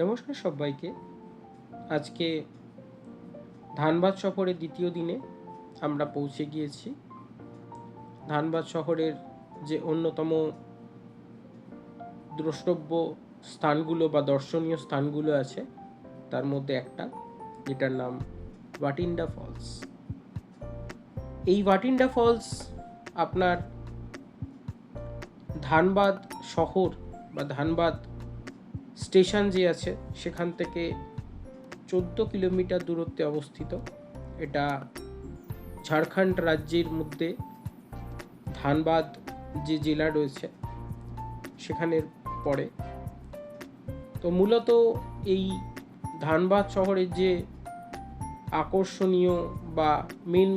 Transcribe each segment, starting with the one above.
নমস্কার সবাইকে। আজকে ধানবাদ শহরের দ্বিতীয় দিনে আমরা পৌঁছে গিয়েছি। ধানবাদ শহরের যে অন্যতম দ্রষ্টব্য স্থানগুলো বা দর্শনীয় স্থানগুলো আছে তার মধ্যে একটা, যেটার নাম ভাটিন্ডা ফলস। এই ভাটিন্ডা ফলস আপনার ধানবাদ শহর বা ধানবাদ স্টেশন যে আছে সেখান থেকে 14 কিলোমিটার দূরত্বে অবস্থিত। এটা ঝাড়খণ্ড রাজ্যের মধ্যে ধানবাদ যে জেলা রয়েছে সেখানে পড়ে। তো মূলত এই ধানবাদ শহরের যে আকর্ষণীয় বা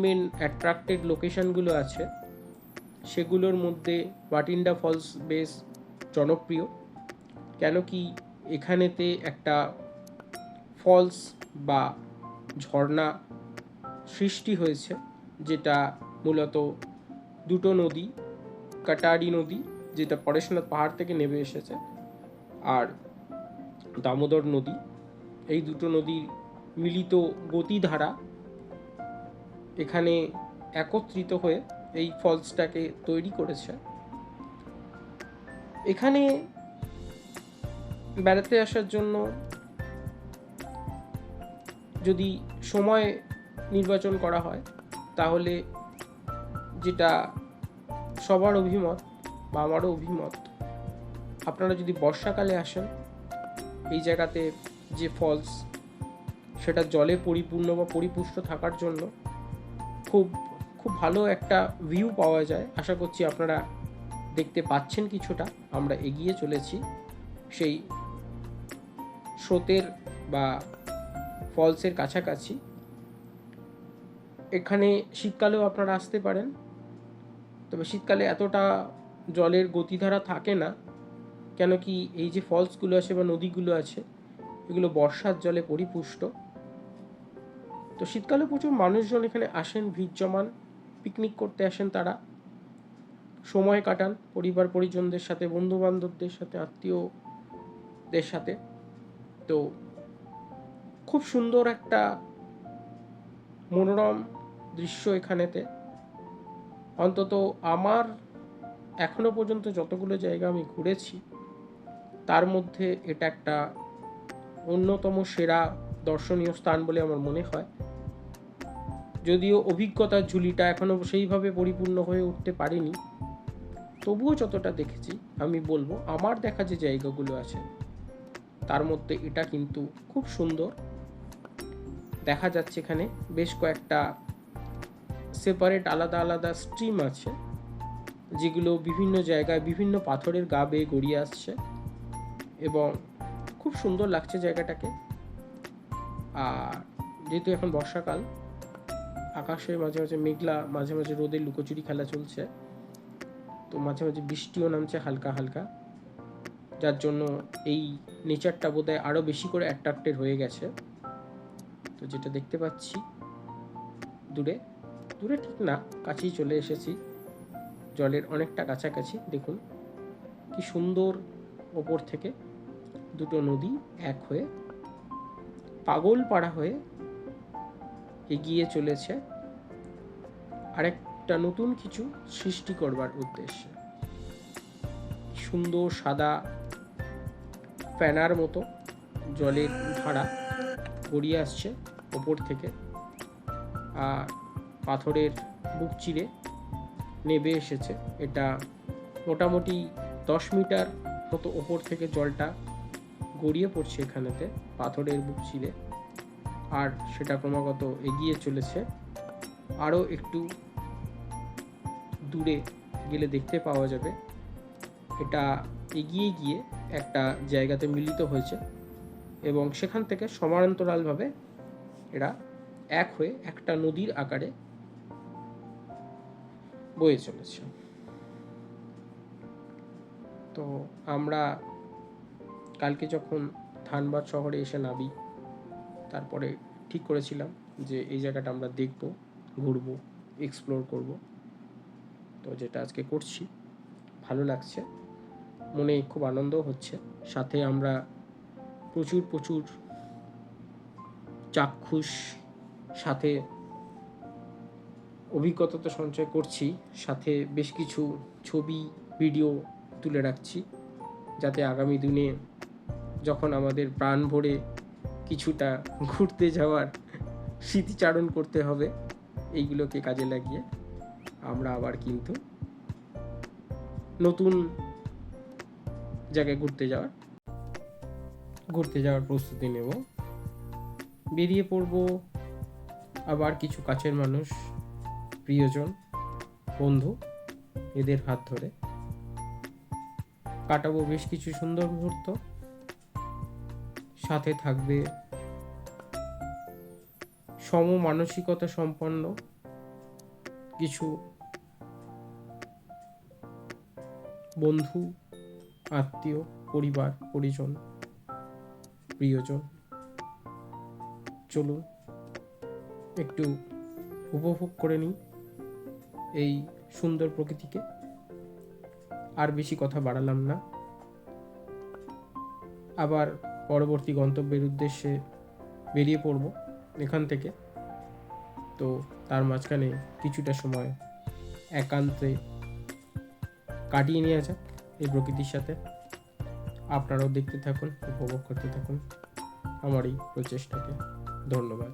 মেন অ্যাট্রাক্টেড লোকেশনগুলো আছে সেগুলোর মধ্যে ভাটিন্ডা ফলস বেশ জনপ্রিয়। কেন কি এখানেতে একটা ফলস বা ঝর্ণা সৃষ্টি হয়েছে, যেটা মূলত দুটো নদী, কাটারি নদী যেটা পরেশনাথ পাহাড় থেকে নেমে এসেছে, আর দামোদর নদী, এই দুটো নদীর মিলিত গতিধারা এখানে একত্রিত হয়ে এই ফলসটাকে তৈরি করেছে। এখানে বেড়াতে আসার জন্য যদি সময় নির্বাচন করা হয় তাহলে যেটা সবার অভিমত বা আমারও অভিমত, আপনারা যদি বর্ষাকালে আসেন এই জায়গাতে যে ফলস সেটা জলে পরিপূর্ণ বা পরিপুষ্ট থাকার জন্য খুব খুব ভালো একটা ভিউ পাওয়া যায়। আশা করছি আপনারা দেখতে পাচ্ছেন কিছুটা। আমরা এগিয়ে চলেছি সেই স্রোতের বা ফলসের কাছাকাছি। এখানে শীতকালেও আপনারা আসতে পারেন, তবে শীতকালে এতটা জলের গতিধারা থাকে না, কেন কি এই যে ফলসগুলো আছে বা নদীগুলো আছে এগুলো বর্ষার জলে পরিপুষ্ট। তো শীতকালে প্রচুর মানুষজন এখানে আসেন, ভিড় জমান, পিকনিক করতে আসেন, তারা সময় কাটান পরিবার পরিজনদের সাথে, বন্ধু বান্ধবদের সাথে, আত্মীয়দের সাথে। তো খুব সুন্দর একটা মনোরম দৃশ্য এখানেতে। অন্তত আমার এখনো পর্যন্ত যতগুলো জায়গা আমি ঘুরেছি তার মধ্যে এটা একটা অন্যতম সেরা দর্শনীয় স্থান বলে আমার মনে হয়। যদিও অভিজ্ঞতার ঝুলিটা এখনো সেইভাবে পরিপূর্ণ হয়ে উঠতে পারেনি, তবুও যতটা দেখেছি আমি বলবো আমার দেখা যে জায়গাগুলো আছে তার মধ্যে এটা কিন্তু খুব সুন্দর। দেখা যাচ্ছে এখানে বেশ কয়েকটা সেপারেট আলাদা আলাদা স্ট্রিম আছে, যেগুলো বিভিন্ন জায়গায় বিভিন্ন পাথরের গা বেয়ে গড়িয়ে আসছে এবং খুব সুন্দর লাগছে জায়গাটাকে। আর যেহেতু এখন বর্ষাকাল, আকাশে মাঝে মাঝে মেঘলা, মাঝে মাঝে রোদের লুকোচুরি খেলা চলছে, তো মাঝে মাঝে বৃষ্টিও নামছে হালকা হালকা, যার জন্য এই নেচারটা বোধহয় আরও বেশি করে অ্যাট্রাক্টেড হয়ে গেছে। তো যেটা দেখতে পাচ্ছি দূরে দূরে ঠিক না, কাছেই চলে এসেছি, জলের অনেকটা কাছাকাছি। দেখুন কি সুন্দর ওপর থেকে দুটো নদী এক হয়ে পাগলপাড়া হয়ে এগিয়ে চলেছে আরেকটা নতুন কিছু সৃষ্টি করবার উদ্দেশ্যে। সুন্দর সাদা ফ্যানার মতো জলের ধারা গড়িয়ে আসছে ওপর থেকে, আর পাথরের বুক চিরে নেমে এসেছে। এটা মোটামুটি 10 মিটার মতো ওপর থেকে জলটা গড়িয়ে পড়ছে এখানেতে পাথরের বুক চিরে, আর সেটা ক্রমাগত এগিয়ে চলেছে। আরও একটু দূরে গেলে দেখতে পাওয়া যাবে এটা এগিয়ে গিয়ে একটা জায়গাতে মিলিত হয়েছে এবং সেখান থেকে সমান্তরালভাবে এরা এক হয়ে একটা নদীর আকারে বয়ে চলেছে। তো আমরা কালকে যখন ধানবাদ শহরে এসে নামি, তারপরে ঠিক করেছিলাম যে এই জায়গাটা আমরা দেখব, ঘুরবো, এক্সপ্লোর করব। তো যেটা আজকে করছি, ভালো লাগছে, মনে খুব আনন্দ হচ্ছে। সাথে আমরা প্রচুর প্রচুর চাক্ষুষ, সাথে অভিজ্ঞতা তো সঞ্চয় করছি, সাথে বেশ কিছু ছবি ভিডিও তুলে রাখছি, যাতে আগামী দিনে যখন আমাদের প্রাণ ভরে কিছুটা ঘুরতে যাওয়ার স্মৃতিচারণ করতে হবে, এইগুলোকে কাজে লাগিয়ে আমরা আবার কিন্তু নতুন জায়গায় ঘুরতে যাওয়ার প্রস্তুতি নেব। বেরিয়ে পড়ব আবার কিছু কাছের মানুষ, প্রিয়জন, বন্ধু, এদের হাত ধরে কাটাবো বেশ কিছু সুন্দর মুহূর্ত। সাথে থাকবে সমমানসিকতা সম্পন্ন কিছু বন্ধু, আত্মীয়, পরিবার, পরিজন, প্রিয়জন। চলুন একটু উপভোগ করে নিই এই সুন্দর প্রকৃতিকে। আর বেশি কথা বাড়ালাম না, আবার পরবর্তী গন্তব্যের উদ্দেশ্যে বেরিয়ে পড়ব এখান থেকে। তো তার মাঝখানে কিছুটা সময় একান্তে কাটিয়ে নেওয়া যাক এই প্রকৃতির সাথে। আপনারাও দেখতে থাকুন, উপভোগ করতে থাকুন আমার এই প্রচেষ্টাকে। ধন্যবাদ।